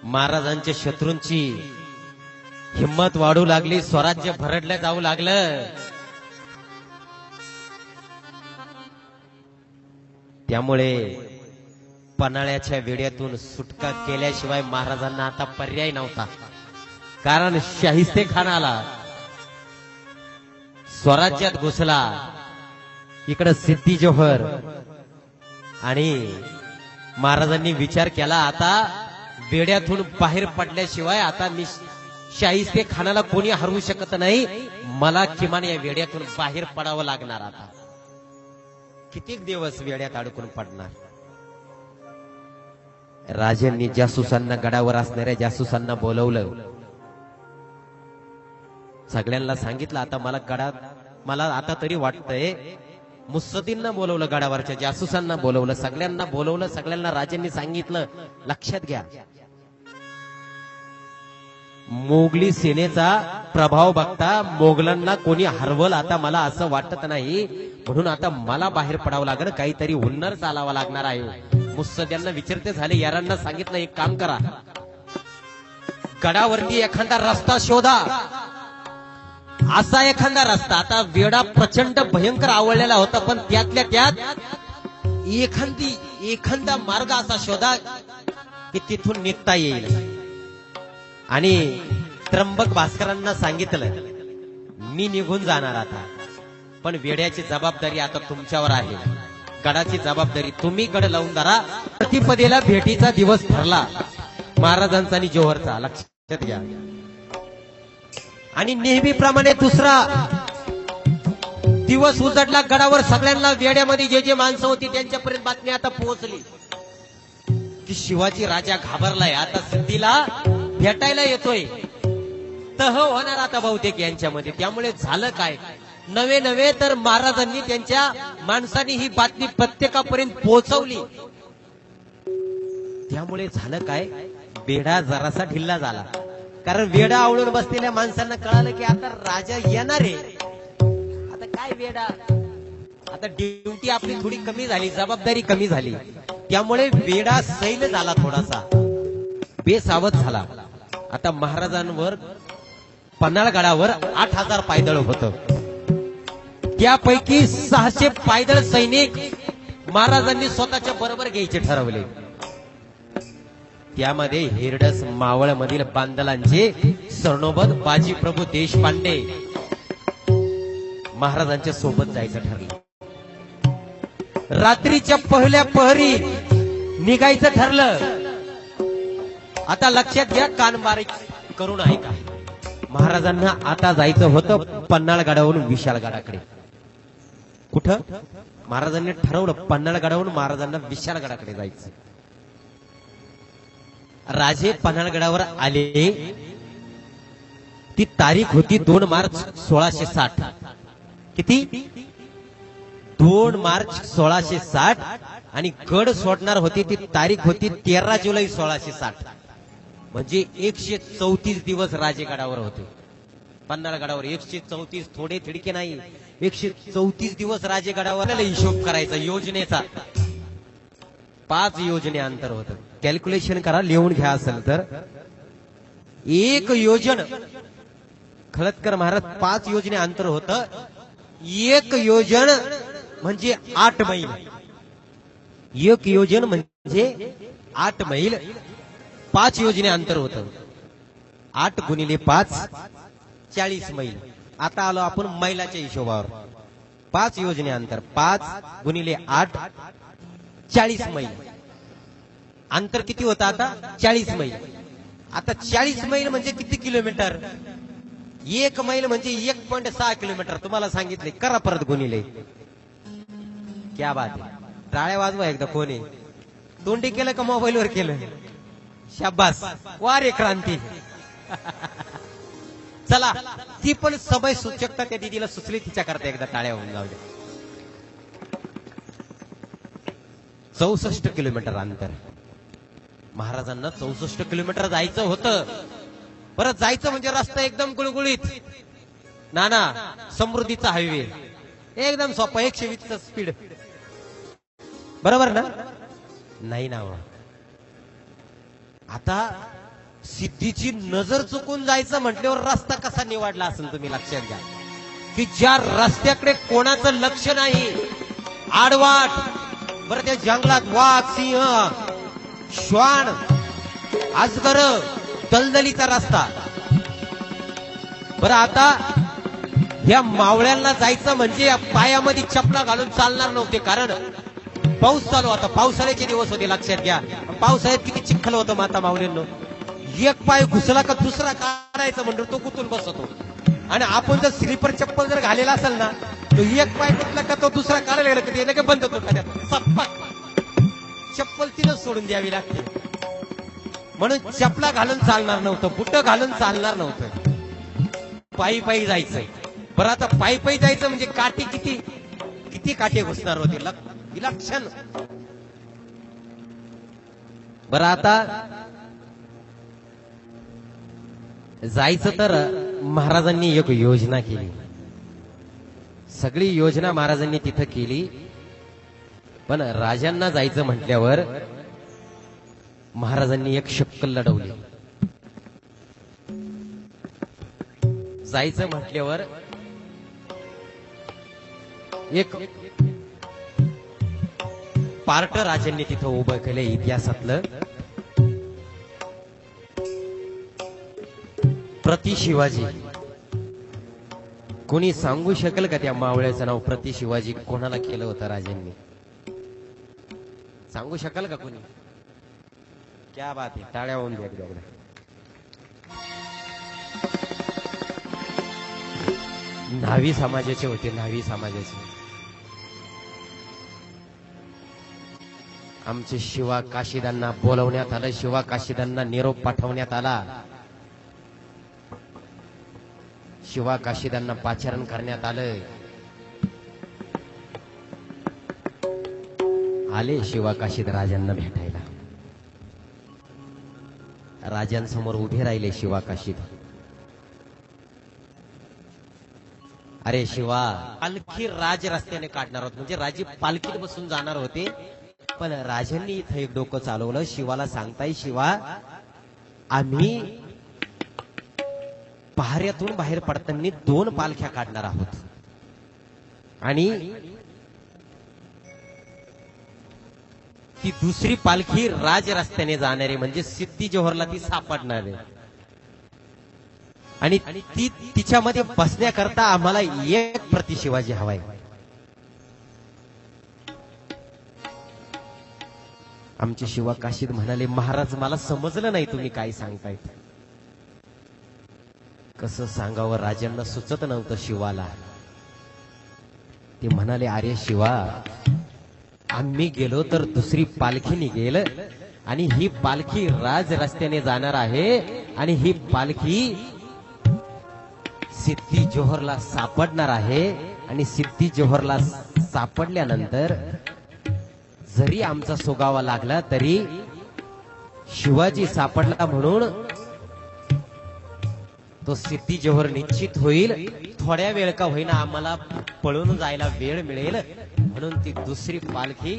महाराजांच्या शत्रूंची हिम्मत वाढू लागली, स्वराज्य भरडलं जाऊ लागलं। त्यामुळे पन्हाळ्याच्या वेड्यातून सुटका केल्याशिवाय महाराजांना आता पर्याय नव्हता, कारण शाहिस्ते खानाला स्वराज्यात घुसला, इकडे सिद्धी जोहर, आणि महाराजांनी विचार केला आता वेड्यातून बाहेर पडल्याशिवाय आता शाहिस्ते खानाला कोणी हरवू शकत नाही, मला किमान या वेड्यातून बाहेर पडावं लागणार। आता किती दिवस वेड्यात अडकून पडणार। राजांनी जासूसांना, गडावर असणाऱ्या जासूसांना बोलवलं, सगळ्यांना सांगितलं आता मला आता तरी वाटतंय, मुस्सदींना बोलवलं, गडावरच्या जासूसांना बोलवलं, सगळ्यांना बोलवलं, सगळ्यांना राजांनी सांगितलं लक्षात घ्या, मोगली सेनेचा प्रभाव बघता मोगलांना कोणी हरवल आता मला असं वाटत नाही, म्हणून आता मला बाहेर पडावं लागेल, काहीतरी हुन्नर चालावा लागणार आहे। मुस्सद्यांना विचारते झाले, यारांना सांगितलं एक काम करा, गडावरती एखादा रस्ता शोधा, असा एखादा रस्ता, आता वेडा प्रचंड भयंकर आवडलेला होता, पण त्यातल्या त्यात एखादा मार्ग असा शोधा की तिथून निघता येईल। आणि त्र्यंबक भास्करांना सांगितलं मी निघून जाणार आता, पण वेड्याची जबाबदारी आता तुमच्यावर आहे, गडाची जबाबदारी तुम्ही गड लावून धरा। प्रतिपदेला भेटीचा दिवस ठरला महाराजांचा आणि जोहरचा, लक्षात घ्या। आणि नेहमीप्रमाणे दुसरा दिवस उजडला, गडावर सगळ्यांना वेड्यामध्ये जे जे माणसं होती त्यांच्यापर्यंत बातमी आता पोहोचली की शिवाजी राजा घाबरलाय, आता सिद्धीला भेटायला येतोय, तह होणार आता बहुतेक यांच्यामध्ये। त्यामुळे झालं काय, नवे तर महाराजांनी त्यांच्या माणसांनी ही बातमी प्रत्येकापर्यंत पोहोचवली। त्यामुळे झालं काय, वेडा जरासा ढिल्ला झाला, कारण वेडा आवडून बसलेल्या माणसांना कळालं की आता राजा येणार आहे, आता काय वेडा, आता ड्युटी आपली थोडी कमी झाली, जबाबदारी कमी झाली, त्यामुळे वेडा सैल झाला, थोडासा बेसावध झाला। आता महाराजांवर पन्हाळगडावर 8000 पायदळ होतं, त्यापैकी 600 पायदळ सैनिक महाराजांनी स्वतःच्या बरोबर घ्यायचे ठरवले। त्यामध्ये हिरडस मावळ मधील बांदलांचे सरनोबत बाजीप्रभू देशपांडे महाराजांच्या सोबत जायचं ठरलं। रात्रीच्या पहिल्या पहरी निघायचं ठरलं। आता लक्षात घ्या, कान बारीक करून ऐका, महाराजांना आता जायचं होतं पन्हाळगडावरून विशाळगडाकडे। कुठं महाराजांनी ठरवलं, पन्हाळगडावरून महाराजांना विशाळगडाकडे जायचं। राजे पन्हाळगडावर आले, ती तारीख होती 2 मार्च 1660। किती? 2 मार्च 1660, आणि गड सोडणार होती ती तारीख होती 13 जुलै 1660। म्हणजे 134 दिवस राजे गडावर होते, पन्हाळगडावर 134, थोडे थिडके नाही, 134 दिवस राजे गडावर। हिशोब करायचा योजनेचा, 5 योजने अंतर होतं, कॅल्क्युलेशन करा, लिहून घ्या असेल तर। एक योजन खळदकर महाराज 5 योजने अंतर होतं, एक योजन म्हणजे 8 मैल, एक योजन म्हणजे 8 मैल, 5 योजने अंतर होतं, 8 गुणिले 5 40 मैल। आता आलो आपण मैलाच्या हिशोबावर, 5 योजने अंतर, 5 गुणिले 8 40 मैल, अंतर किती होतं आता 40 मैल। आता 40 मैल म्हणजे किती किलोमीटर, 1 मैल म्हणजे 1.6 किलोमीटर, तुम्हाला सांगितले, करा परत गुणिले। क्या बात आहे, टाळ्या वाजवा एकदा, कोणी तोंडी केलं का मोबाईलवर केलं, शाबास, वारे क्रांती। चला, ती पण समय सूचकता त्या दिदीला सुचली, तिच्या करता एकदा टाळ्या होऊन जाऊ द्या। 64 किलोमीटर अंतर, महाराजांना 64 किलोमीटर जायचं होतं। परत जायचं म्हणजे रस्ता एकदम गुळगुळीत, नाना समृद्धीचा हायवे, एकदम सोपा, 120 स्पीड, बरोबर ना? नाही ना, आता सिद्धीची नजर चुकून जायचं म्हटल्यावर रस्ता कसा निवडला असेल तुम्ही लक्षात घ्या, की ज्या रस्त्याकडे कोणाचं लक्ष नाही, आडवाट, बरं त्या जंगलात वाघ, सिंह, श्वान, अजगर, दलदलीचा रस्ता. बरं आता या मावळ्यांना जायचं म्हणजे या पायामध्ये चपला घालून चालणार नव्हते, कारण पाऊस चालू होता, पावसाळ्याचे दिवस होते लक्षात घ्या. पावसाळ्यात किती चिखल होतं माता माऊलींनो, एक पाय घुसला का दुसरा काढायचा म्हणजे तो गुतून बसतो. आणि आपण जर स्लीपर चप्पल जर घालेला असेल ना, तो एक पाय गुतला का तो दुसरा काढायला गेला की ते बंद होतो. चप्पल तिनंच सोडून द्यावी लागते. म्हणून चपला घालून चालणार नव्हतं, बुट घालून चालणार नव्हतं, पायी पायी जायचंय. बरं आता पायी पायी जायचं म्हणजे काठी किती किती काठी घुसणार होते विलक्षण. बरं आता जायचं तर महाराजांनी एक योजना केली, सगळी योजना महाराजांनी तिथं केली. पण राजांना जायचं म्हटल्यावर महाराजांनी एक शक्कल लढवली. जायचं म्हटल्यावर एक पार्ट राजांनी तिथं उभं केलं इतिहासातलं. प्रति शिवाजी. कोणी सांगू शकेल का त्या मावळ्याचं नाव प्रति शिवाजी कोणाला केलं होतं राजांनी? सांगू शकाल का कोणी? क्या बात आहे, टाळ्या होऊन द्या एकदा. न्हावी समाजाचे होते, न्हावी समाजाचे. आमचे शिवा काशीदांना बोलवण्यात आलं, शिवा काशीदांना निरोप पाठवण्यात आला, शिवा काशीदांना पाचारण करण्यात आलं. आले शिवा काशीद राजांना भेटायला. राजांसमोर उभे राहिले शिवा काशीद. अरे शिवा, पालखी राज रस्त्याने काढणार होत, म्हणजे राजे पालखीत बसून जाणार होते. पण राजांनी इथं एक डोकं चालवलं. शिवाला सांगताय, शिवा आम्ही पहाऱ्यातून बाहेर पडताना 2 पालख्या काढणार आहोत आणि ती दुसरी पालखी राज रस्त्याने जाणारी म्हणजे सिद्धी जोहरला ती सापडणार आहे. आणि ती तिच्यामध्ये बसण्याकरता आम्हाला एक प्रति शिवाजी हवाय. आमचे शिवा काशीद म्हणाले, महाराज मला समजलं नाही तुम्ही काय सांगताय. कसं सांगावं, राजांना सुचत नव्हतं शिवाला. ते म्हणाले, अरे शिवा, आम्ही गेलो तर दुसरी पालखी निघेल आणि ही पालखी राज रस्त्याने जाणार आहे आणि ही पालखी सिद्धी जोहरला सापडणार आहे. आणि सिद्धी जोहरला सापडल्यानंतर जरी आमचा सुगावा लागला तरी शिवाजी सापडला म्हणून तो सिद्धी जोहर निश्चित होईल. थोड्या वेळ का होईना आम्हाला पळून जायला वेळ मिळेल म्हणून ती दुसरी पालखी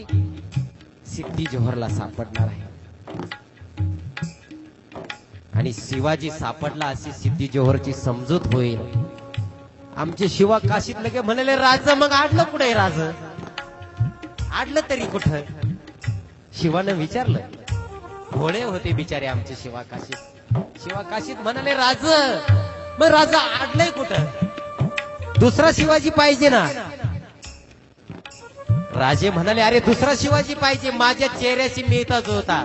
सिद्धी जोहरला सापडणार आहे. आणि शिवाजी सापडला अशी सिद्धी जोहरची समजूत होईल. आमचे शिवा काशीत लगे म्हणाले, राज मग आडलं कुठे? राज आडलं तरी कुठं? शिवानं विचारलं. भोळे होते बिचारे आमचे शिवा काशीत. शिवा काशीत म्हणाले, राज मग राजा आडलंय कुठं? दुसरा शिवाजी पाहिजे ना. राजे म्हणाले, अरे दुसरा शिवाजी पाहिजे, माझ्या चेहऱ्याशी मिळताच होता.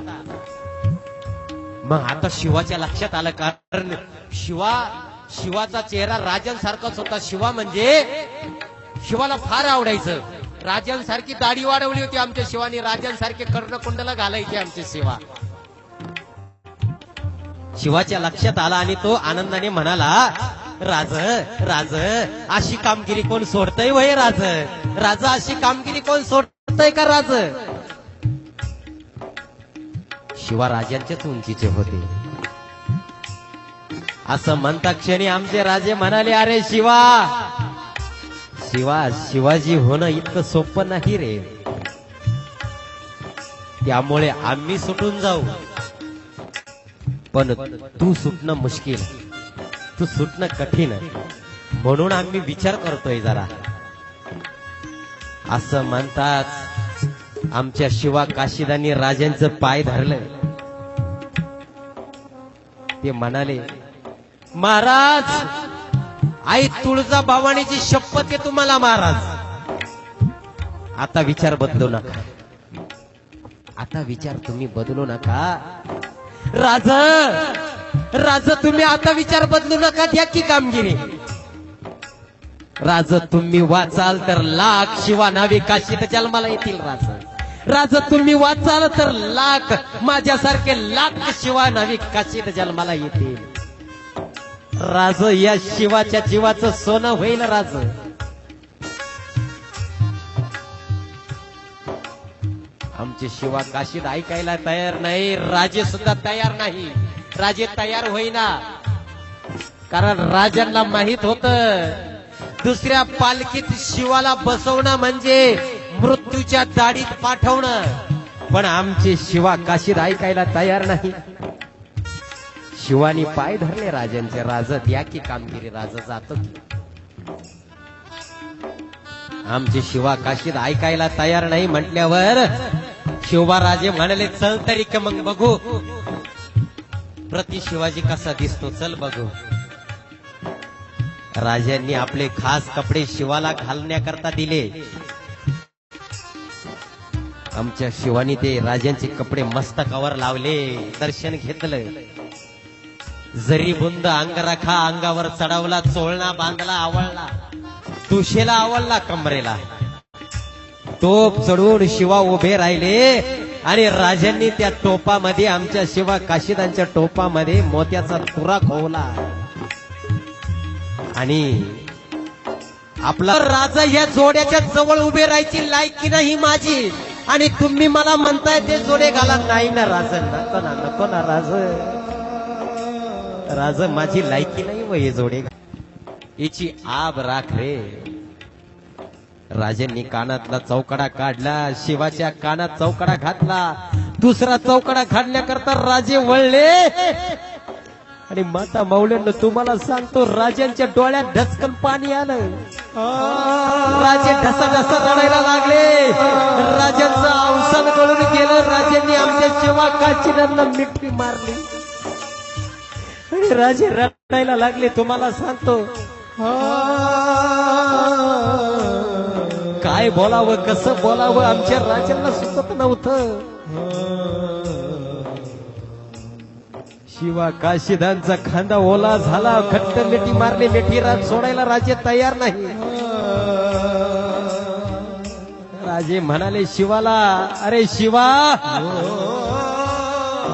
मग आता शिवाच्या लक्षात आलं, कारण शिवाचा चेहरा राजांसारखाच होता. शिवा म्हणजे शिवाला फार आवडायचं. राजांसारखी दाढी वाढवली होती आमच्या शिवानी, राजांसारखे कर्णकुंडला घालायचे आमचे शिवा. शिवाच्या लक्षात आला आणि तो आनंदाने म्हणाला, राज राज अशी कामगिरी कोण सोडतय वय? राज राज अशी कामगिरी कोण सोडतय का? राज शिवा राजांच्याच उंचीचे होते. असं म्हणता क्षणी आमचे राजे म्हणाले, अरे शिवाजी होणं इतकं सोपं नाही रे. त्यामुळे आम्ही सुटून जाऊ पण तू सुटणं मुश्किल, तू सुटणं कठीण, म्हणून आम्ही विचार करतोय जरा. असं म्हणतात आमच्या शिवा काशीदांनी राजांचं पाय धरलं. ते म्हणाले, महाराज आई तुळजा भवानीची शपथ आहे तुम्हाला महाराज, आता विचार बदलू नका, आता विचार तुम्ही बदलू नका. राज तुम्ही आता विचार बदलू नका, द्या की कामगिरी. राज तुम्ही वाचाल तर लाख शिवा नावे काशीत जन्माला येतील. राज तुम्ही वाचाल तर लाख माझ्यासारखे लाख शिवा नावे काशीत जन्माला येतील. राज या शिवाच्या जीवाचं सोनं होईल. राज आमचे शिवा काशीत ऐकायला तयार नाही, राजे सुद्धा तयार नाही. राजे तयार होईना, कारण राजांना माहित होत दुसऱ्या पालखीत शिवाला बसवणं म्हणजे मृत्यूच्या दाढीत पाठवणं. पण आमचे शिवा काशीत ऐकायला तयार नाही. शिवानी पाय धरले राजांचे. राज द्या की कामगिरी. राज जातो की. आमचे शिवा काशीत ऐकायला तयार नाही म्हटल्यावर शिवबाराजे म्हणाले, चल तरी का मग बघू प्रति शिवाजी कसा दिसतो, चल बघू. राजांनी आपले खास कपडे शिवाला घालण्याकरता दिले. आमच्या शिवानी ते राजांचे कपडे मस्तकावर लावले, दर्शन घेतलं. जरी बुंद अंगराखा अंगावर चढवला, चोळणा बांधला, आवळला, तुशेला आवळला कमरेला. टोप चढवून शिवा उभे राहिले आणि राजांनी त्या टोपामध्ये, आमच्या शिवा काशीदांच्या टोपामध्ये मोत्याचा तुरा खोवला. आणि आपला राजा या जोड्याच्या जवळ उभे राहायची लायकी नाही माझी, आणि तुम्ही मला म्हणताय ते जोडे घाला. नाही ना राज, नको ना, नको ना राज. राज माझी लायकी नाही व हे जोडे, हिची आब राख रे. राजांनी कानातला चौकडा काढला, शिवाच्या कानात चौकडा घातला. दुसरा चौकडा घालण्याकरता राजे वळले आणि माता माऊल्यांना तुम्हाला सांगतो, राजांच्या डोळ्यात ढसकन पाणी आलं. राजे ढसा ढसा रडायला लागले. राजांचं अवसान करून गेलं. राजांनी आमच्या शिवा काशीदांना मिठी मारली आणि राजे रडायला लागले. तुम्हाला सांगतो काय बोलावं, कसं बोलावं आमच्या राजांना सुचत नव्हतं. शिवा काशीदांचा खांदा ओला झाला. खट्ट मिठी मारली. मिठी राज सोडायला राजे तयार नाही. राजे म्हणाले शिवाला, अरे शिवा,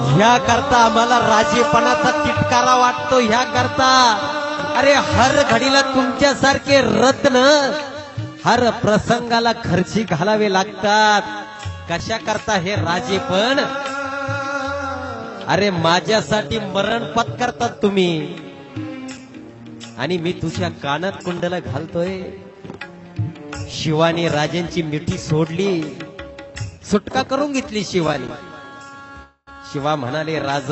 ह्या करता आम्हाला राजेपणाचा तिटकारा वाटतो. ह्या करता अरे हर घडीला तुमच्यासारखे रत्न हर प्रसंगाला खर्ची घालावे लागतात. कशा करता हे राजे पण? अरे माझ्यासाठी मरण पत्करतात तुम्ही, आणि मी तुझ्या कानात कुंडल घालतोय. शिवानी राजांची मिठी सोडली, सुटका करून घेतली शिवानी. शिवा म्हणाले, राज,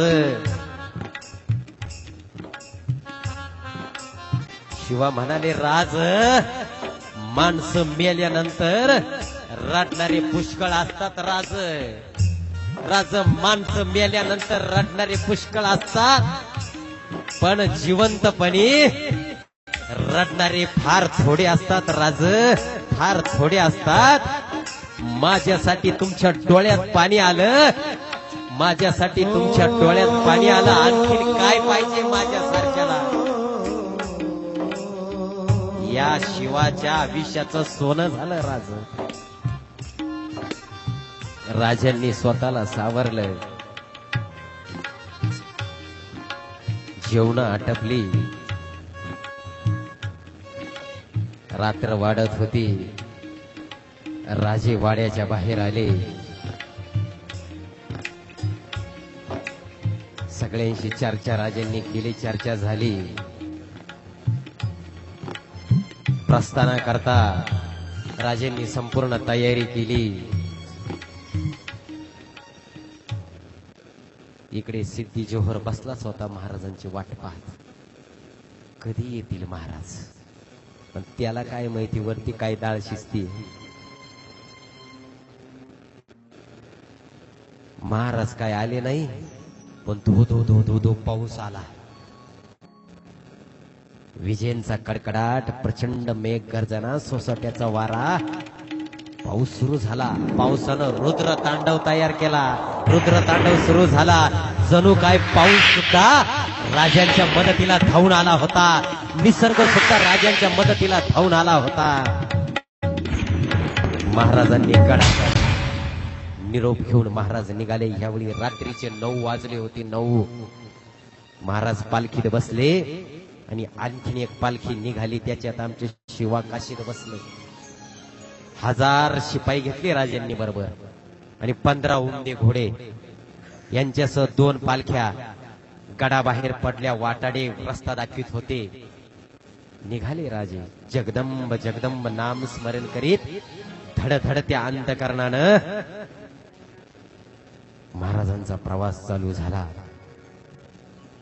शिवा म्हणाले, राज, माणसं मेल्यानंतर रडणारे पुष्कळ असतात. राज, राज, माणसं मेल्यानंतर रडणारे पुष्कळ असतात, पण जिवंतपणी रडणारे फार थोडे असतात. राज, फार थोडे असतात. माझ्यासाठी तुमच्या डोळ्यात पाणी आलं, माझ्यासाठी तुमच्या डोळ्यात पाणी आलं. आणखीन काय पाहिजे माझ्यासारख्याला? या शिवाच्या आयुष्याचं सोनं झालं. राज, राजांनी स्वतःला सावरलं. जेवणं आटपली. रात्र वाढत होती. राजे वाड्याच्या बाहेर आले. सगळ्यांशी चर्चा राजांनी केली. चर्चा झाली. प्रस्थाना करता राजांनी संपूर्ण तयारी केली. इकडे सिद्धी जोहर बसलाच होता महाराजांची वाट पाहत. कधी येतील महाराज, पण त्याला काय माहिती वरती काय डाळ शिजती. महाराज काय आले नाही, पण धो धो धो धो धो पाऊस आला. विजेंचा कडकडाट, प्रचंड मेघ गर्जना, सोसाट्याचा वारा, पाऊस सुरू झाला. पावसानं रुद्र तांडव तयार केला. रुद्र तांडव सुरू झाला. जणू काय पाऊस सुद्धा राजांच्या मदतीला धावून आला होता. निसर्ग सुद्धा राजांच्या मदतीला धावून आला होता. महाराजांनी गडा निरोप घेऊन महाराज निघाले. यावेळी रात्रीचे 9 वाजले होते. 9 महाराज पालखीत बसले आणि आणखीन एक पालखी निघाली. त्याच्यात आमचे शिवा काशीत बसले. 1000 शिपाई घेतले राजांनी बरोबर आणि 15 उमदे घोडे यांच्यासह 2 पालख्या गडाबाहेर पडल्या. वाटाडे रस्ता दाखवित होते. निघाले राजे जगदंब जगदंब नाम स्मरण करीत धडधडत्या अंतकरणानं महाराजांचा प्रवास चालू झाला.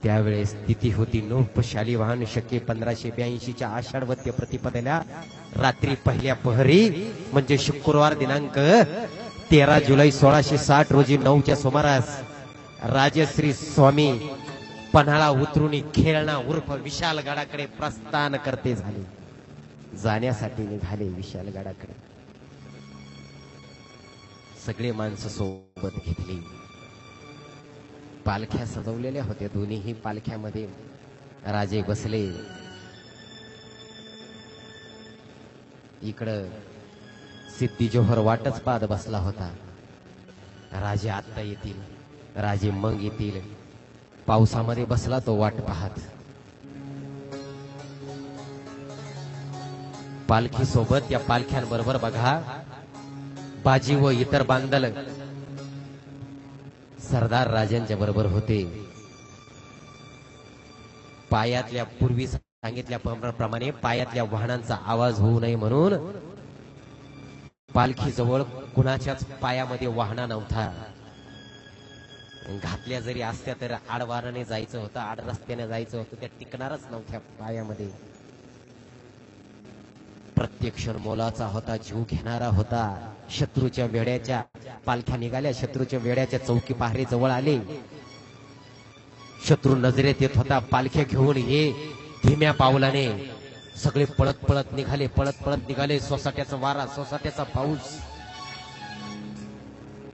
त्यावेळेस तिथी होती नोप शालिवाहन शके 1582 आषाढवत्य प्रतिपदेला रात्री पहिल्या पहरी म्हणजे शुक्रवार दिनांक 13 जुलै 1660 रोजी 9च्या सुमारास राजश्री स्वामी पन्हाळा उतरून खेळणा उर्फ विशालगडाकडे प्रस्थान करते झाले. जाण्यासाठी निघाले विशालगडाकडे. सगळे माणसं सोबत घेतली. पालख्या सजवलेल्या होत्या. दोन्हीही पालख्यामध्ये राजे बसले. इकडं सिद्धी जोहर वाटच पाहत बसला होता. राजे आत्ता येतील, राजे मग येतील. पावसामध्ये बसला तो वाट पाहत. पालखी सोबत या पालख्यांबरोबर बघा बाजी व इतर बांधल सरदार राजांच्या बरोबर होते. पायातल्या पूर्वी सांगितल्याप्रमाणे पायातल्या वाहनांचा आवाज होऊ नये म्हणून पालखी जवळ कुणाच्याच पायामध्ये वाहना नव्हता. घातल्या जरी असत्या तर आडवाराने जायचं होतं, आड रस्त्याने जायचं होतं, त्या टिकणारच नव्हत्या पायामध्ये. प्रत्येक क्षण मोलाचा होता, जीव घेणारा होता. शत्रूच्या वेड्याच्या पालख्या निघाल्या. शत्रूच्या वेड्याच्या चौकी पहारे जवळ आले. शत्रू नजरेत येत होता. पालख्या घेऊन ये धीम्या पावलाने सगळे पळत पळत निघाले. पळत पळत निघाले. सोसाट्याचा वारा, सोसाट्याचा पाऊस.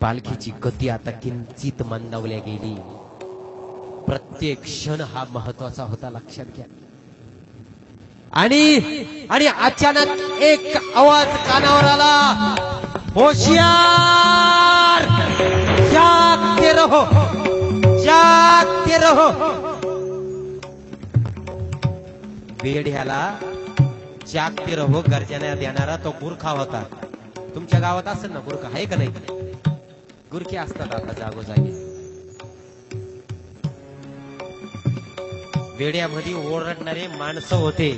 पालखीची गती आता किंचित मंदावल्या गेली. प्रत्येक क्षण हा महत्वाचा होता, लक्षात घ्या. आणि अचानक एक आवाज कानावर आला, होशियार, जागते रहो, जागते रहो. वेड्याला जागते रहो गर्जना देणारा तो गुरखा होता. तुमच्या गावात असेल ना गुरखा, आहे का नाही? गुरखे असतात आता जागोजागी. वेड्यामध्ये ओरडणारे माणसं होते.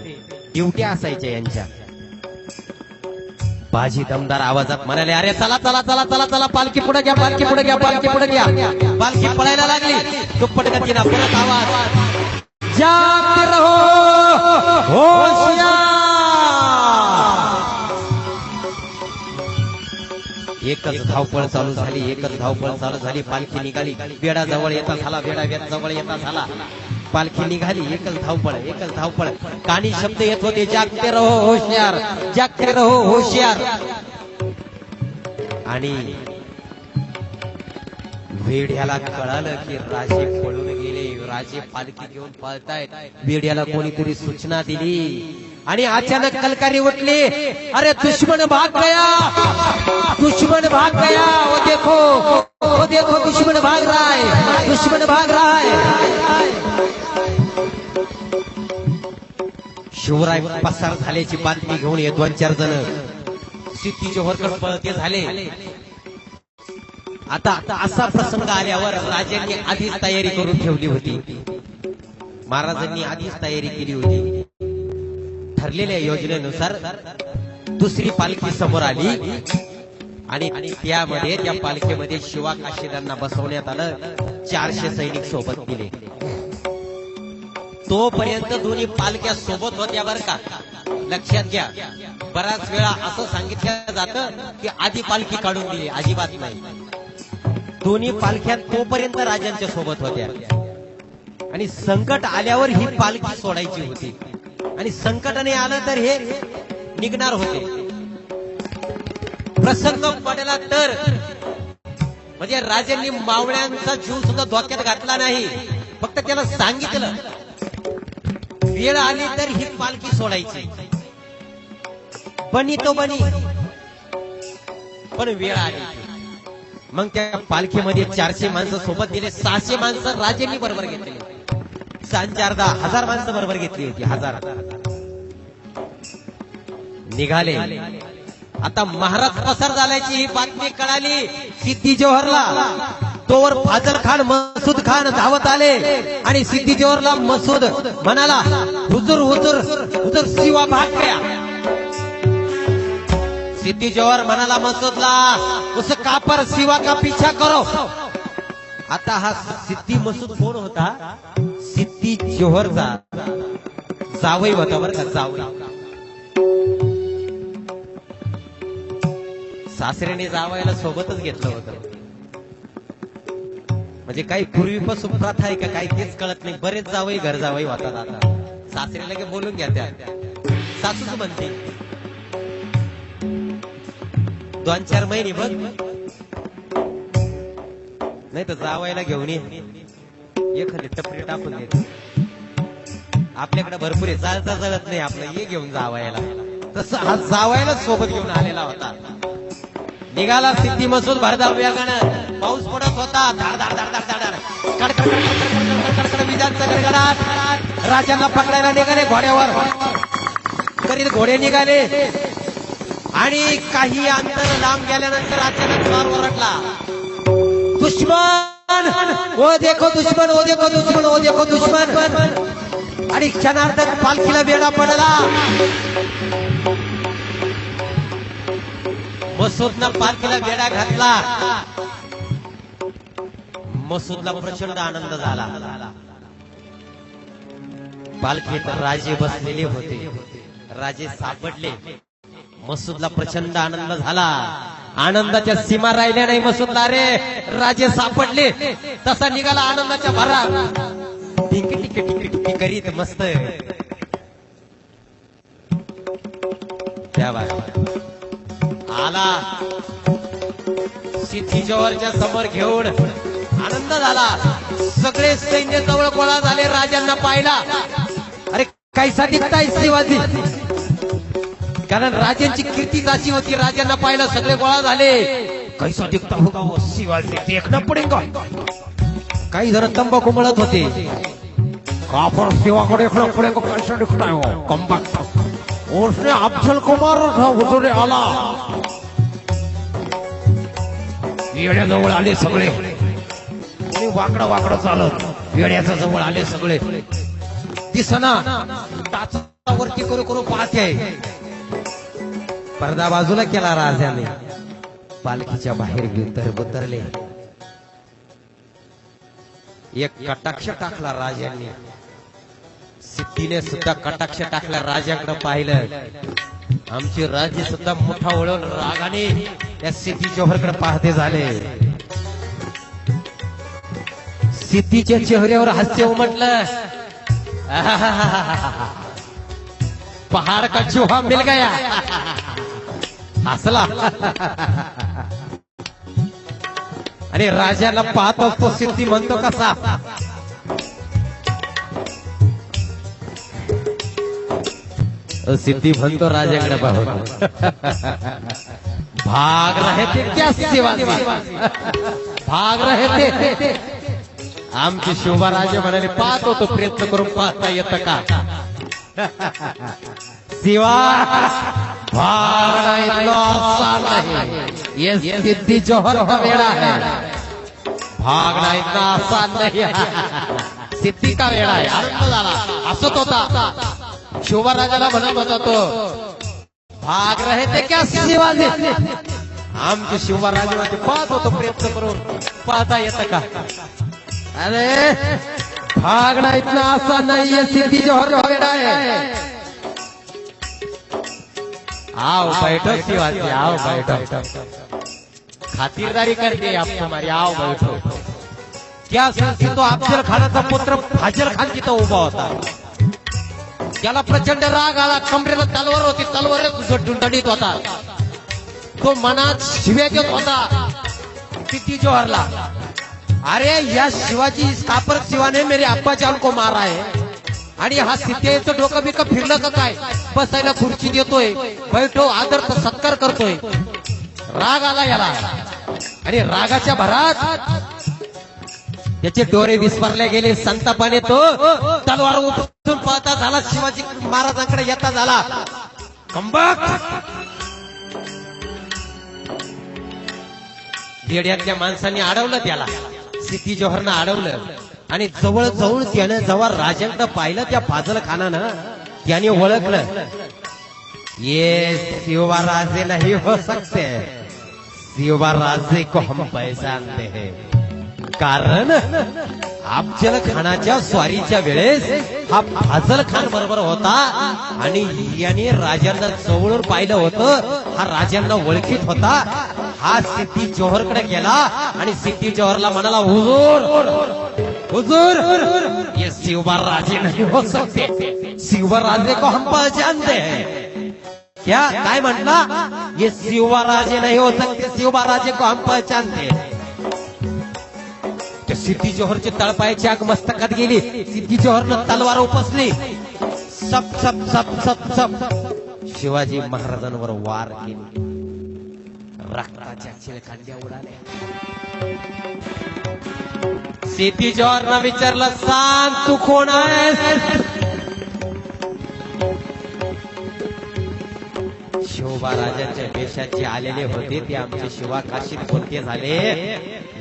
ड्युट्या असायच्या यांच्या. बाजी दमदार आवाजात म्हणाले, अरे चला चला चला चला चला, पालखी पुढे घ्या, पालखी पुढे घ्या, पालखी पुढे घ्या. पालखी पळायला लागली. दुप्पट गतीनं परत आवाज, जागते रहो, होशियार. एकच धावपळ चालू झाली. एकच धावपळ चालू झाली. पालखी निघाली. वेडा जवळ येता झाला. वेडा जवळ येता झाला. पालखी निघाली. एकच धावपळ, एकच धावपळ. कानी शब्द येत होते, जागते रहो होशियार, जागते रहो होशियार. आणि वेड्याला कळालं की राजे पळून गेले. राजे पालखी घेऊन पळतायत. वेड्याला कोणीतरी सूचना दिली आणि अचानक कलकारी उठली, अरे दुश्मन भाग गया, दुश्मन भाग गया, वो देखो दुश्मन भाग रहा है, दुश्मन भाग रहा है. शिवराय पसार झाल्याची बातमी घेऊन ये 2-4 जण सिद्धी जोहरकडे पळते झाले. आता असा प्रसंग आल्यावर राजांनी आधीच तयारी करून ठेवली होती. महाराजांनी आधीच तयारी केली होती. ठरलेल्या योजनेनुसार दुसरी पालखी समोर आली आणि त्यामध्ये त्या पालखीमध्ये शिवा काशीदांना बसवण्यात आलं. 400 सैनिक सोबत गेले. तोपर्यंत दोन्ही पालख्या सोबत होत्या बरं का. लक्षात घ्या, बराच वेळा असं सांगितलं जातं की आधी पालखी काढून दिली, अजिबात नाही. दोन्ही पालख्या तोपर्यंत राजांच्या सोबत होत्या आणि संकट आल्यावर ही पालखी सोडायची होती आणि संकट नाही आलं तर हे निघणार होते. प्रसंग पडला तर म्हणजे राजांनी मावळ्यांचा जीव सुद्धा धोक्यात घातला नाही, फक्त त्याला सांगितलं वेळ आली तर ही पालखी सोडायची. बनी तो बनी, पण वेळ आली. मग त्या पालखीमध्ये 400 माणसं सोबत दिले, 600 माणसं राजांनी बरोबर घेतली. 4,10,000 माणसं बरोबर घेतली होती. 1000 निघाले. आता महाराज पसार झाल्याची ही बातमी कळाली सिद्धी जोहरला. तोवर फाजल खान, मसूद खान धावत आले आणि सिद्धी जोहरला मसूद म्हणाला, हुजूर हुजूर हुजूर शिवा भाग गया. सिद्धी जोहर म्हणाला मसूदला, उस कापर शिवा का पीछा करो. आता हा सिद्धी मसूद कोण होता? सिद्धी जोहरचा जावई होता बरं का, जावई. सासऱ्याने जावयाला सोबतच घेतलं होतं. म्हणजे काही पूर्वीपासून प्रथा आहे का काही तेच कळत नाही. बरेच जावई घर जावई होतात. आता सासऱ्याला की बोलून घ्या, त्या सासूच म्हणते 2-4 महिने बघ, नाही तर जावयाला घेऊन ये, एखादी टपरी टाकून देते. आपल्याकडे भरपूर आहे, चालता जळत नाही आपलं, ये घेऊन जावयाला. तसं हा जावयाला सोबत घेऊन आलेला होता. निघाला सिद्धी मसूद भरधाव वेगानं. पाऊस पडत होता, धाड धाड धाड धाड धाड, कडकड कडकड विजांचा गडगडाट. राजांना पकडायला निघाले घोड्यावर. करीत घोडे निघाले आणि काही अंतर लांब गेल्यानंतर अचानक स्वार ओरडला, दुश्मन, ओ देखो दुश्मन, ओ देखो दुश्मन, ओ देखो दुश्मन. आणि क्षणार्धात पालखीला वेढा पडला. मसूदनं पालखीला वेढा घातला. मसूदला प्रचंड आनंद झाला. पालखीत राजे बसलेले होते, राजे सापडले. मसूदला प्रचंड आनंद झाला. आनंदाच्या सीमा राहिल्या नाही मसूदला. रे राजे सापडले, तसा निघाला आनंदाच्या भरात. टिकी टिकी टिकी टिकी करीत मस्त त्या आला. सिद्धी जोहरच्या समोर घेऊन आनंद झाला. सगळे सैन्य जवळ गोळा झाले. राजांना पाहिला. अरे कैसा दिखताय शिवाजी, कारण राजांची कीर्ती अशी होती. राजांना पाहिलं, सगळे गोळा झाले. कैसा दिखता होगा वो शिवाजी, देखना पडेगा. काही जण तंबाखू मळत होते. कापर शिवाकडे देखना पडेगा, कैसा दिखता है वो कमबख्त. उसने अफजल को मारा था, हुजूर आला. वेड्याजवळ आले सगळे. कोणी वाकडं वाकडं चालत वेड्याच्या जवळ आले सगळे. दिसना, टाचावरती करू करू पाहते. पडदा बाजूला केला राजाने. पालखीच्या बाहेर उतरले. एक कटाक्ष टाकला राजांनी. सिद्धीने सुद्धा कटाक्ष टाकला. राजाकडे पाहिलं. आमचे राजे सुद्धा मोठा वळून रागाने त्या सिद्धी जोहरकडे पाहते झाले. सिद्धीच्या चेहऱ्यावर हास्य उमटलं. पहाड का चूहा मिल गया. हसला. आणि राजाला पाहत असतो सिद्धी म्हणतो कसा, सिद्धी म्हणतो राजाकडे पाहून, भाग रहे थे क्या शिवाजी, भाग रहे थे. आमचे शिवराजे म्हणाले, पाहत होतो, प्रयत्न करून पाहता येतं का. शिवा भागना इतना आसान नहीं, ये सिद्धी जोहर का वेड़ा है. भागना इतना आसान नहीं है, सिद्धी का वेड़ा है. आनंद झाला, हसत होता. शिवराजाला म्हणत होता तो, भाग रहे थे क्या शिवाजी. आमचे शिवराजे पाहत होतो, प्रयत्न करून पाहता येतं का. अरे भागना इतना आसान नहीं है, सिद्धि जौहर भागना है। आओ बैठो शिवाजी, आओ बैठो, खातिरदारी करते आप तुम्हारी, आओ बैठो। क्या सांगते तो अफजल खानाचा पुत्र फाजल खान तिथं उभा होता, त्याला प्रचंड राग आला, कमरेला तलवार होती, तलवार दुंडणीत होता, तो मनात शिव्या घेत होता सिद्धि जौहरला। अरे या शिवाजी स्थापक शिवा ने मेरे अब्बा जान को मारा है, आणि हा सिद्धेचं डोकं बिकं फिरलं का काय, बसायला खुर्ची देतोय, बैठो आदर सत्कार करतोय। राग आला याला, आणि रागाच्या भरात त्याचे डोळे विस्मरले गेले, संतापाने तो तलवार उपसून पळता झाला, शिवाजी महाराजांकडे येता झाला। कंबक येड्यातल्या माणसांनी अडवलं त्याला, सिद्धी जौहरनं अडवलं, आणि जवळ जाऊन त्यानं जेव्हा राजांकडे पाहिलं त्या फाजल खानानं, त्याने ओळखलं, ये शिवा राजे नहीं हो सकते, शिवा राजे को हम पहचानते हैं। कारण अफजल खानाच्या स्वारीच्या वेळेस हा फाजल खान बरोबर होता, आणि याने राजांना जवळून पाहिलं होतं, हा राजांना ओळखीत होता। हा सिद्धी जौहरकडे गेला आणि सिद्धी जौहरला म्हणाला, हुजूर हुजूर ये शिवा राजे नहीं हो सकते, शिवा राजे को हम पहचानते हैं। क्या काय म्हटला, ये शिवा राजे नहीं हो सकते, शिवा राजे को हम पहचानते हैं। सिद्धी जौहरची तळपायाची आग मस्तकात गेली, सिद्धी जौहरनं तलवार उपसली, सप सप सप सप सप शिवाजी महाराजांवर वार केले, रक्ताच्या चिलखंड्या उडाल्या। सिद्धी जौहरनं विचारलं, सांग तू कोण आहेस? शिवबा राजांच्या देशाचे आलेले होते ते आमचे शिवा काशीत कोणते झाले,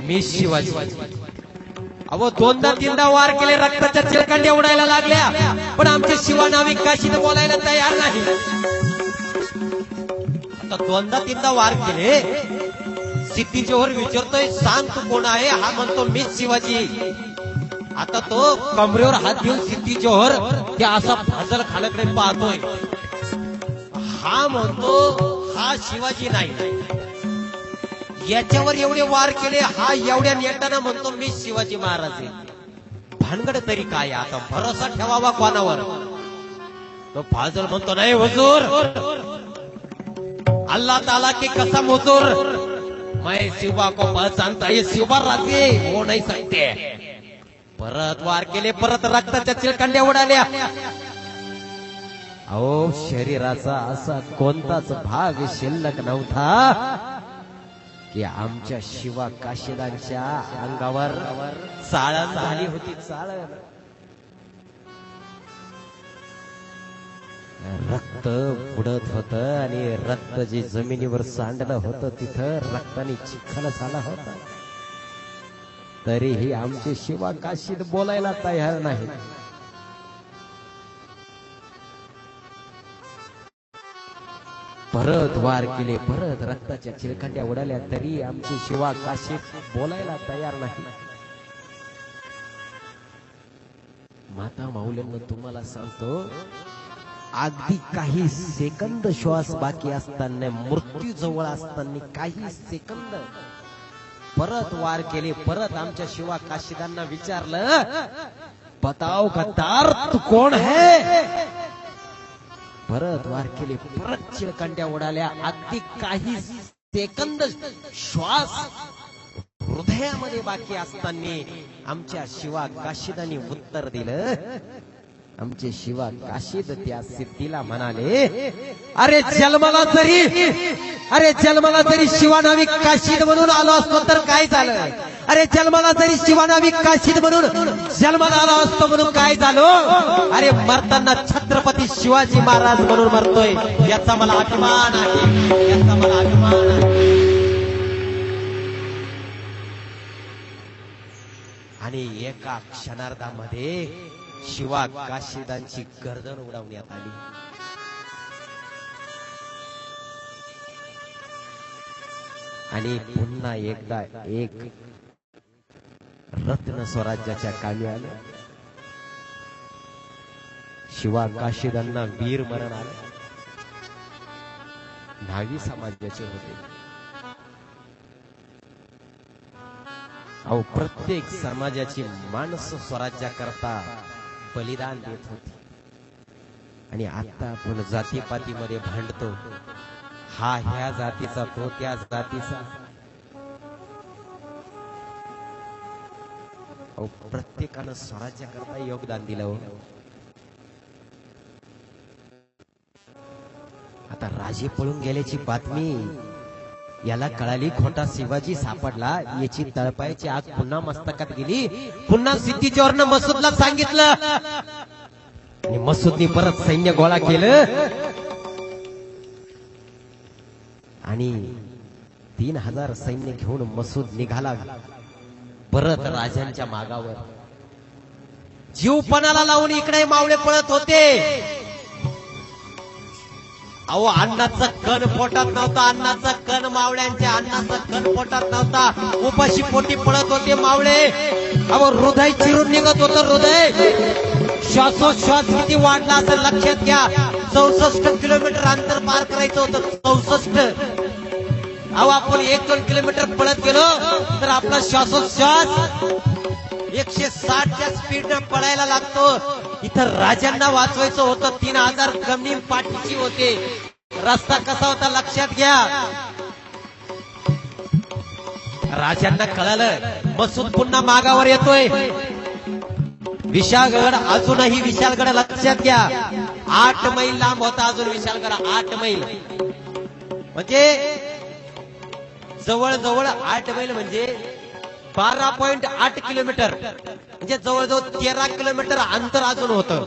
मी शिवाजी। अहो दोनदा तीनदा वार केले, रक्ताच्या चिलखंड्या उडायला लागल्या, पण आमचे शिवा नाविक काशीत बोलायला तयार नाही। आता दोनदा तीनदा वार केले, सिद्धी जौहर विचारतोय, सांग तू कोण आहे? हा म्हणतो मी शिवाजी। आता तो कमरेवर हात घेऊन सिद्धी जौहर त्या असा फाजल खानाकडे पाहतोय, हा म्हणतो हा शिवाजी नाही, याच्यावर एवढे वार केले, हा एवढ्या नेटानं म्हणतो मी शिवाजी महाराज आहे। भानगड तरी काय, आता भरोसा ठेवावा कोणावर? तो फाजल म्हणतो, नाही हुजूर, अल्लाह ताला की कसम हुजूर, मैं शिवा को पहचानता, ये शिवा राजे हो नहीं सकते। परत वार केले, परत रक्ताच्या चिलखंड्या उडाल्या। अहो शरीराचा असा कोणताच भाग शिल्लक नव्हता की आमच्या शिवा काशीदांच्या अंगावर चाळण झाली होती, चाळण। रक्त उडत होत, आणि रक्त जे जमिनीवर सांडलं होतं तिथं रक्ताने चिखल झाला होता, तरीही आमचे शिवा काशीद बोलायला तयार नाही। परत वार केले, परत रक्ताच्या चिलखंड्या उडाल्या, तरी आमचे शिवा काशीद बोलायला तयार नाही। माता माऊल्यांना तुम्हाला सांगतो, अगदी काही सेकंद श्वास बाकी असताना, मृत्यू जवळ असताना काही सेकंद परत वार केले, परत आमच्या शिवा काशीदांना विचारलं, बताओ गद्दार तू कोण है? परत वार केले, परत चिलखंड्या उडाल्या, अगदी काही सेकंद श्वास हृदयामध्ये बाकी असताना आमच्या शिवा काशीदांनी उत्तर दिलं। आमचे शिवा काशीद त्या सिद्धीला म्हणाले, अरे जन्माला जरी शिवा नाविक काशीद म्हणून आलो असतो तर काय झालं? अरे जन्माला जरी शिवा नाविक काशीद म्हणून जन्माला आलो असतो म्हणून काय झालं? अरे मरताना छत्रपती शिवाजी महाराज म्हणून मरतोय, याचा मला अभिमान आहे, याचा मला अभिमान आहे। आणि एका क्षणार्धामध्ये शिवा काशीदांची गर्दन उडवण्यात आली। आणि पुन्हा एकदा एक रत्न स्वराज्याच्या कामी आलं. शिवा काशीदांना वीर मरण आलं. न्हावी समाजाचे होते. अहो, प्रत्येक समाजाची माणसं स्वराज्याकरता बलिदान देत होती. आणि आता आपण जातीपातीमध्ये भांडतो. हा ह्या जातीचा, तो त्या जातीचा. अहो, प्रत्येकानं स्वराज्याकरता योगदान दिलं हो. आता राजे पळून गेल्याची बातमी याला कळाली. खोटा शिवाजी सापडला. याची तळपायाची आग पुन्हा मस्तकात गेली. पुन्हा सिद्धीचोरनं मसूदला सांगितलं आणि मसूदनी परत सैन्य गोळा केलं आणि 3000 सैन्य घेऊन मसूद निघाला परत राजांच्या मागावर. जीवपणाला लावून इकडे मावळे पळत होते. अहो, अन्नाचा कण पोटात नव्हता. अन्नाचा कण मावळ्यांच्या अन्नाचा कण पोटात नव्हता. उपाशी पोटी पळत होते मावळे. अहो, हृदय चिरून निघत होतं. हृदय श्वासोश्वास किती वाढला असं लक्षात घ्या. 64 किलोमीटर अंतर पार करायचं होतं. 64. अहो, आपण 1-2 किलोमीटर पळत गेलो तर आपला श्वासोश्वास 160च्या स्पीडनं पळायला लागतो. इथं राजांना वाचवायचं होतं. 3000 गमनीम पाठीची होते. रस्ता कसा होता लक्षात घ्या. राजांना कळालं मसूद पुन्हा मागावर येतोय. विशाळगड अजूनही विशाळगड लक्षात घ्या 8 मैल लांब होता. अजून विशाळगड 8 मैल म्हणजे जवळजवळ 8 मैल म्हणजे 12.8 किलोमीटर म्हणजे जवळजवळ 13 किलोमीटर अंतर अजून होतं.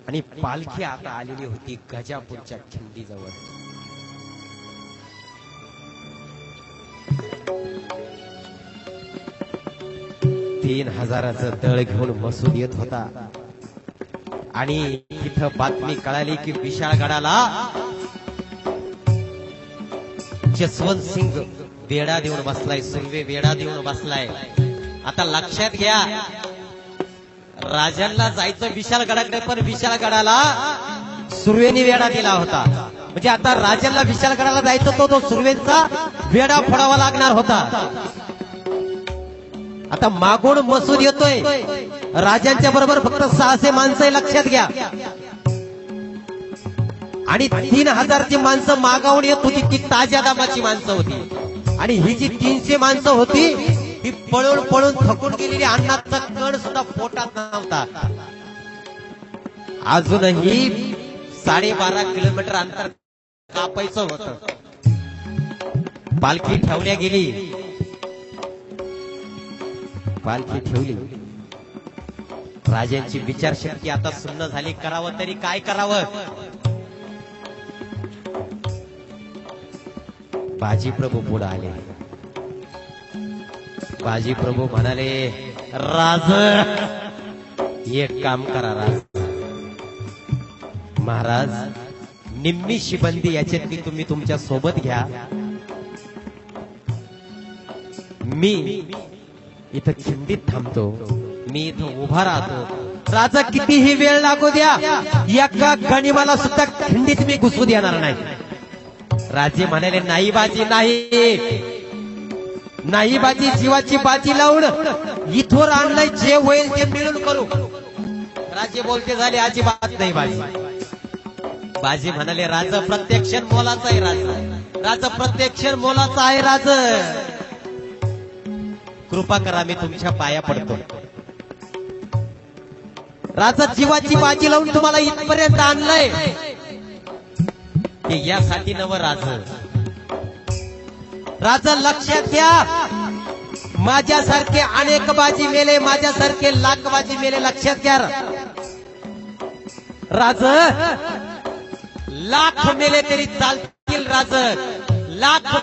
आणि पालखी आता आलेली होती गजापूरच्या खिंडीजवळ. तीन हजाराचं दळ घेऊन मसूद येत होता आणि इथं बातमी कळाली की विशाळगडाला जसवंत सिंग वेडा देऊन बसलाय. सुर्वे वेडा देऊन बसलाय. आता लक्षात घ्या राजांना जायचं विशाळगडाकडे पण विशाळगडाला सुर्वेनी वेडा दिला होता. म्हणजे आता राजांना विशाळगडाला जायचं तो सुर्वेचा वेडा फोडावा लागणार होता. आता मागून मसूद येतोय. राजांच्या बरोबर फक्त 600 माणसं लक्षात घ्या. आणि 3000 ची माणसं मागावून येत होती. ती ताज्या दामाची माणसं होती. आणि ही जी 300 माणसं होती ही पळून पळून थकून गेलेली. अन्नाचा कण सुद्धा पोटात नव्हता. अजूनही 12.5 किलोमीटर अंतर कापायचं होतं. पालखी ठेवल्या गेली. पालखी ठेवली. राजांची विचारशक्ती आता सुन्न झाली. करावं तरी काय करावं. बाजी प्रभू पुढे आले. बाजी प्रभू म्हणाले राज एक काम करा राज. महाराज निम्मी शिबंदी याच्यातली तुम्ही तुमच्या सोबत घ्या. मी इथं खिंडीत थांबतो. मी इथं उभा राहतो. राजा कितीही वेळ लागू द्या. एका गनिमाला सुद्धा खिंडीत मी घुसू देणार नाही. राजे म्हणाले नाही बाजी नाही. नाही बाजी. जीवाची बाजी लावून इथवर आणलंय. जे होईल ते मिळून करू. राजे बोलते झाले अजिबात नाही बाजी. बाजी म्हणाले राजा प्रत्येक क्षण मोलाचा आहे. राजा प्रत्येक क्षण मोलाचा आहे. राजा कृपा करा मी तुमच्या पाया पडतो. राजा जीवाची बाजी लावून तुम्हाला इथपर्यंत आणलंय की यासाठी नव राजा लक्षात घ्या. माझ्यासारखे अनेक बाजी मेले. माझ्यासारखे लाख बाजी मेले. लक्षात घ्या राजा लाख मेले तरी चालतील. राजा लाख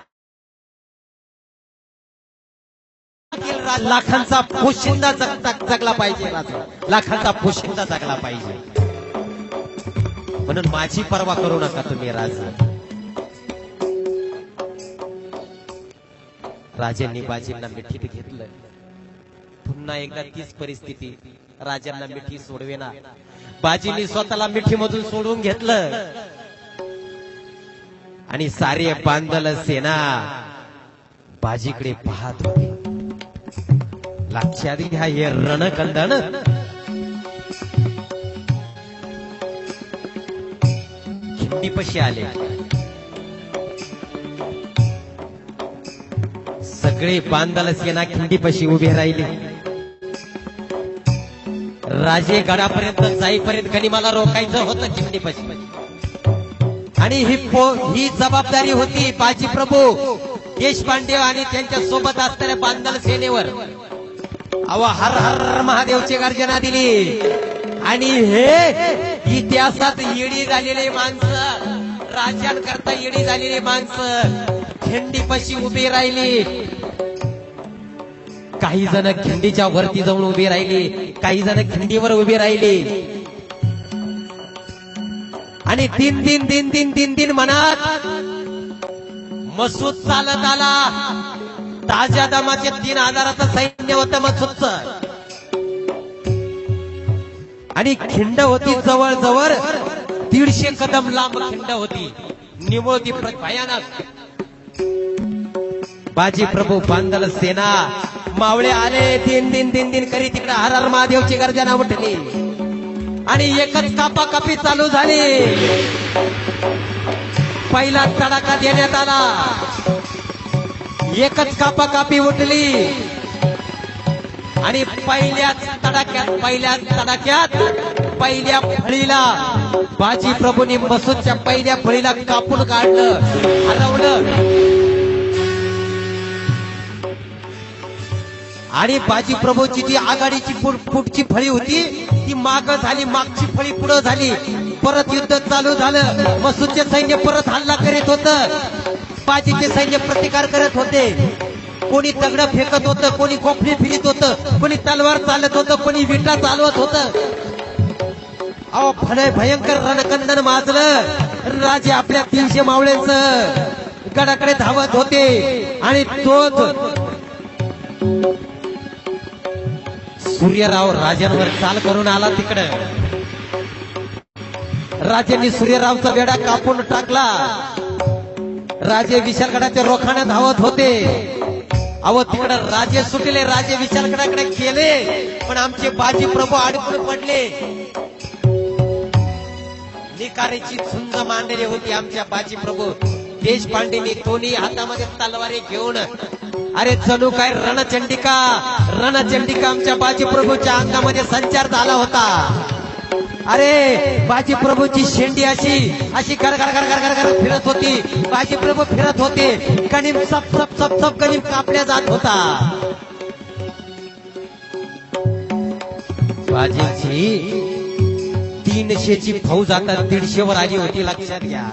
लाखांचा पोशिंदा जगला पाहिजे. राजा लाखांचा पोशिंदा जगला पाहिजे. म्हणून माझी पर्वा करू नका तुम्ही. राजा राजांनी बाजींना मिठीत घेतलं. पुन्हा एकदा तीच परिस्थिती, राजांना मिठी सोडवेना. बाजींनी स्वतःला मिठीमधून सोडून घेतलं आणि सारे बांधल सेना बाजीकडे पाहत होती. लक्षात घ्या, हे रणकंदन खिंडीपाशी आले. सगळे बांधल सेना खिंडीपाशी उभे राहिले. राजे गडापर्यंत जाईपर्यंत गनिमाला रोखायचं होतं खिंडीपाशी. आणि ही जबाबदारी होती बाजी प्रभू देशपांडे आणि त्यांच्या सोबत असणाऱ्या बांधल सेनेवर. अव हर हर महादेवची गर्जना दिली. आणि हे इतिहासात येडी झालेले माणसं, राजांकरता येडी झालेली माणसं खिंडीपाशी उभी राहिली. काही जण खिंडीच्या वरती जाऊन उभी राहिली, काही जण खिंडीवर उभी राहिली. आणि तीन तीन तीन तीन तीन तीन मनात मसूद चालत आला. ताज्या दमाचे 3000चं सैन्य होतं मसूदचं. आणि खिंड होती जवळ जवळ 150 कदम लांब खिंड होती. निवळ ती भयानक. बाजी प्रभू बांधल सेना मावळे आले. तीन दिन तीन दिन करी तिकडे हर हर महादेवची गर्जना उठली. आणि एकच कापाकापी चालू झाली. पहिला तडाखा देण्यात आला. एकच कापाकापी उठली. आणि पहिल्याच तडाख्यात पहिल्या फळीला बाजी प्रभूंनी मसूदच्या पहिल्या फळीला कापून काढलं, हरवलं. आणि बाजी प्रभूची ती आघाडीची पुढची फळी होती ती माग झाली, मागची फळी पुढे झाली. परत युद्ध चालू झालं. मसूदचे सैन्य परत हल्ला करीत होतं. बाजीचे सैन्य प्रतिकार करत होते. कोणी दगड फेकत होतं, कोणी खोपडी फिरत होतं, कोणी तलवार चालत होतं, कोणी विटा चालवत होतं. अहो भयंकर रणकंदन माजलं. राजे आपल्या 300 मावळ्यांचं गडाकडे धावत होते. आणि तोच सूर्यराव राजांवर चाल करून आला. तिकडं राजांनी सूर्यरावचा वेढा कापून टाकला. राजे विशालगडाच्या रोखाने धावत होते. अहो तिकडं राजे सुटले, राजे विशालगडाकडे गेले. पण आमचे बाजी प्रभू अडकून पडले. निकारेची झुंज मांडली होती आमच्या बाजी प्रभू देशपांडेंनी. दोन्ही हातामध्ये तलवारी घेऊन अरे जणू काय रणचंडिका आमच्या बाजी प्रभूच्या अंगामध्ये संचार झाला होता. अरे बाजी प्रभूची शेंडी अशी घर घर घर घर घर घर फिरत होती. बाजी प्रभू फिरत होते. गणिम सप सप सप सप गणिम कापल्या जात होता. बाजीची 300ची फौज आता 150 वर आली होती. लक्षात घ्या.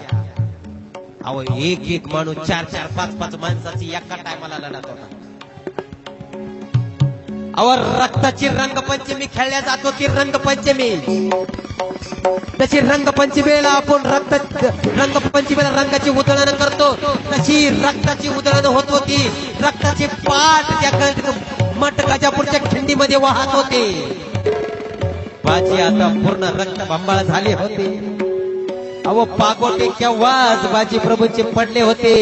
अहो एक माणूस 4-4, 5-5 माणसाची एका टायमाला लढत होता. अहो रक्ताची रंगपंचमी खेळल्या जात होती. रंगपंचमी तशी रंगपंचमीला आपण रंगपंचमीला रंगाची उधळण करतो, तशी रक्ताची उधळण होत होती. रक्ताची पाठ त्या मठ गाजापूरच्या खिंडीमध्ये वाहत होते. बाजी आता पूर्ण रक्त बंबाळ झाले होते. अहो पागोटे केव्हाच बाजी प्रभूंचे पडले होते.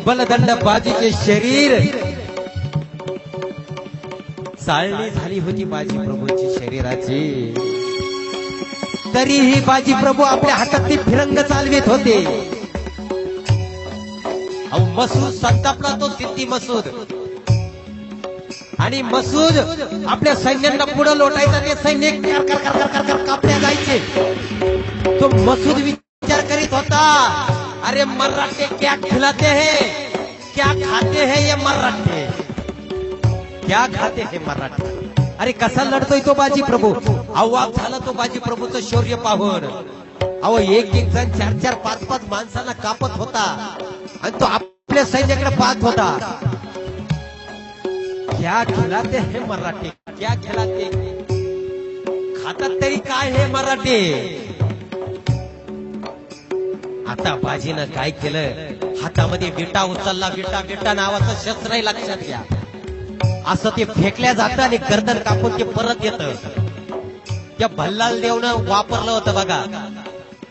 बलदंड बाजीचे शरीर चाळणी झाली होती बाजी प्रभूंची शरीराची. तरीही बाजी प्रभू आपल्या हातातली फिरंग चालवित होते. अहो मसूद संतापला तो सिद्धी मसूद. आणि मसूद आपल्या सैन्यांना पुढे लोटायचा. ते सैन्य कापल्या जायचे. तो मसूद विचार करीत होता, अरे मराठे क्या खिलाते हैं, क्या खाते हैं ये मराठे, क्या खाते हैं मराठे. अरे कसा लढतोय तो बाजी प्रभू. अवाक झाला तो बाजी प्रभूचं शौर्य पाहून. अहो एक जण 4-4, 5-5 माणसांना कापत होता. आणि तो आपल्या सैन्याकडे पाहत होता. क्या खिलाते हैं मराठे, क्या खिलाते, खातात तरी काय हे मराठे. आता बाजीनं काय केलं, हातामध्ये विटा उचलला, विटा नावाचं शस्त्र लक्षात घ्या. असं ते फेकल्या जातं आणि गर्दन कापून ते परत येतं. त्या भल्लाल देवनं वापरलं होतं बघा.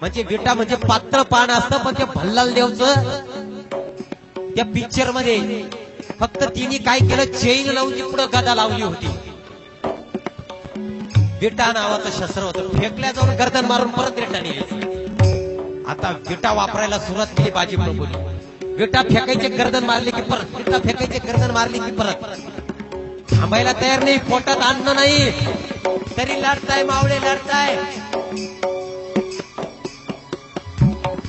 म्हणजे विटा म्हणजे पात्र पान असतं, पण ते भल्लाल देवचं त्या पिक्चर मध्ये फक्त तिने काय केलं, चेन लावून पुढे गदा लावली होती. विटा नावाचं शस्त्र होतं, फेकल्या जाऊन गर्दन मारून परत रिटर्न येईल. आता विटा वापरायला सुरुवात केली बाजी प्रभूंनी. विटा फेकायचे गर्दन मारली की परत, विटा फेकायचे गर्दन मारली की परत. थांबायला तयार नाही, पोटात अन्न नाही तरी लढताय मावळे, लढताय.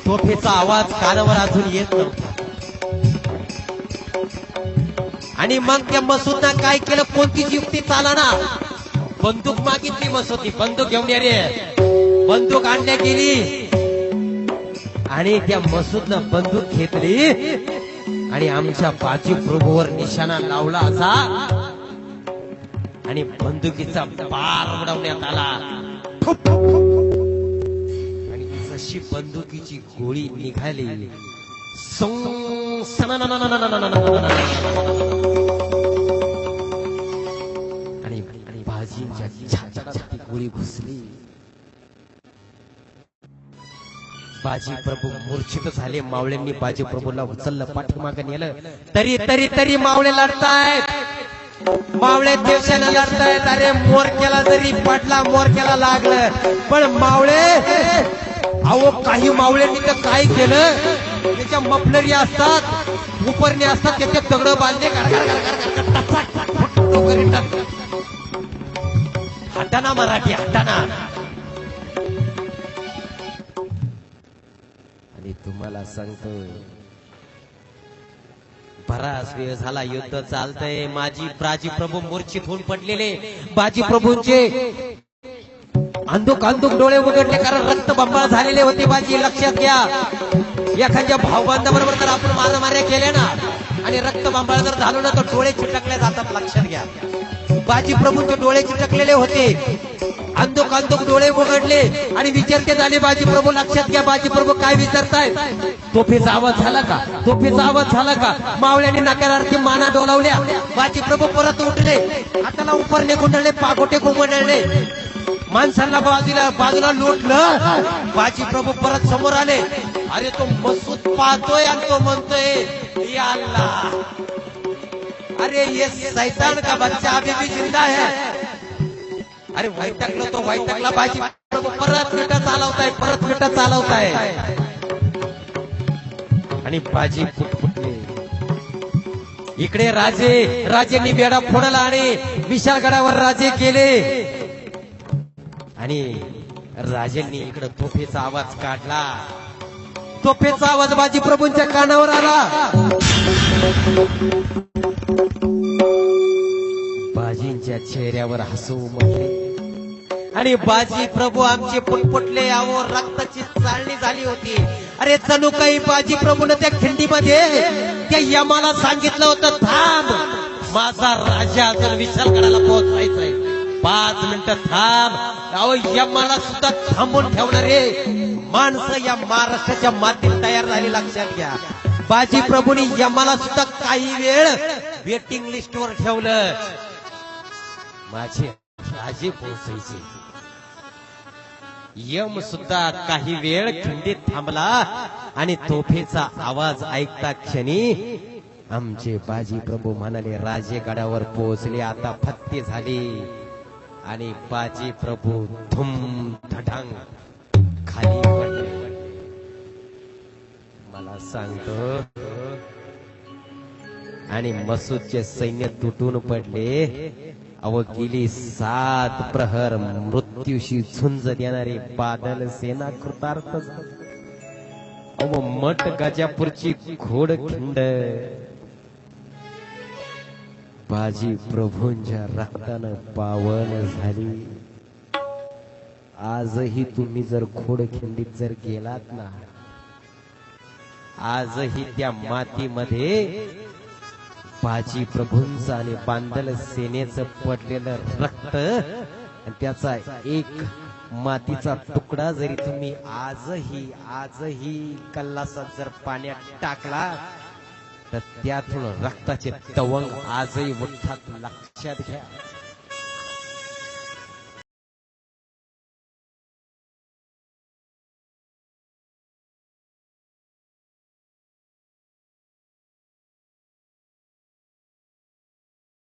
तोफेचा आवाज कानावर अजून येत नव्हता. आणि मग त्या मसूदनं काय केलं, कोणतीच युक्ती चालना. बंदूक मागितली मसूदनी, बंदूक घेऊन ये रे. बंदूक आणल्या गेली आणि त्या मसूदनं बंदूक घेतली आणि आमच्या बाजी प्रभूवर निशाणा लावला असा आणि बंदुकीचा बार उडवण्यात आला. आणि जशी बंदुकीची गोळी निघाली, आणि बाजींच्या छातीत ती गोळी घुसली. बाजी प्रभू मूर्छित झाले. मावळ्यांनी बाजी प्रभूला उचललं, पाठीमागं नेलं. तरी तरी तरी मावळे लढतायत, मावळे देशाला लढतायत. अरे मोरक्याला जरी पडला, मोरक्याला लागलं, पण मावळे, अहो काही मावळ्यांनी तर काय केलं, त्याच्या मफलरी असतात, उपरणे असतात, त्याचे दगड बांधले, हटाना मराठी, हटाना. आणि तुम्हाला सांगतो, बराच वेळ झाला युद्ध चालतंय. बाजी प्रभू मूर्छित होऊन पडलेले. बाजी प्रभूंचे अंधुक डोळे उघडले, कारण रक्तबंबाळ झालेले होते. बाजी लक्षात घ्या, एखाद्या भाऊबांधाबरोबर जर आपण मारामाऱ्या केल्या ना आणि रक्तबंबाळ जर झालो ना, तर डोळे चिटकले जातात. लक्षात घ्या, बाजी प्रभूंचे डोळे चिटकलेले होते. अंधुक डोळे उघडले आणि विचारते झाले बाजी प्रभू. लक्षात घ्या, बाजी प्रभू काय विचारताय, तोफेचा आवाज झाला का, तोफेचा आवाज झाला का. मावळ्याने नकारार्थी माना डोलावल्या. बाजी प्रभू परत उठले, हाताला उपरणे गुंडळले, पागोटे गुंडळले, माणसांना बाजूला लोटलं. बाजी प्रभू परत समोर आले. अरे तो मसूद पाहतोय आणि तो म्हणतोय, या अल्लाह, अरे ये शैतान का बच्चा अभी भी जिंदा है. अरे वैतागला तो, वैतागला. बाजी प्रभू परत मिठा चालवताय, परत मिठा चालवताय. आणि बाजी फुटफुटले. इकडे राजेंनी बेडा फोडला आणि विशाळगडावर राजे केले. आणि राजेंनी इकडे तोफेचा आवाज काढला. तोफेचा आवाज बाजी प्रभूंच्या कानावर आला. बाजींच्या चेहऱ्यावर हसू उमटले आणि बाजी प्रभू आमचे फुटफुटले. अहो रक्ताची चालणी झाली होती. अरे जणू काही बाजी प्रभून त्या खिंडीमध्ये त्या यमाला सांगितलं होतं, थांब, माझा राजा अजून विशाळगडाला पोहोचायचंय, 5 मिनिटं थांब. अहो यमाला सुद्धा थांबून ठेवणारे माणसं या महाराष्ट्राच्या मातीत तयार झाली. लक्षात घ्या, बाजी प्रभूंनी यमाला सुद्धा काही वेळ वेटिंग लिस्टवर ठेवलं. माझे राजे पोहोचायचे. यम सुद्धा काही वेळ खिंडीत थांबला आणि तोफेचा आवाज ऐकता क्षणी आमचे बाजी प्रभू म्हणाले, राजेगडावर पोहोचले. आता फत्ते झाले आणि बाजी प्रभू धुम धडांग खाली पडले. मला सांगतो, आणि मसूदचे सैन्य तुटून पडले. अव गेली 7 प्रहर मृत्यूशी झुंज देणारी बादल सेना कृतार्थ. अव मठ गाजापूरची घोडखिंड बाजी प्रभूंच्या रक्तानं पावन झाली. आजही तुम्ही जर घोडखिंडीत जर गेलात ना, आजही त्या मातीमध्ये बाजी प्रभूंचं आणि बांदल सेनेचं पडलेलं रक्त, त्याचा एक मातीचा तुकडा जरी तुम्ही आजही कल्लासात जर पाण्यात टाकला तर त्यातून रक्ताचे तवंग आजही उठतात, लक्षात घ्या.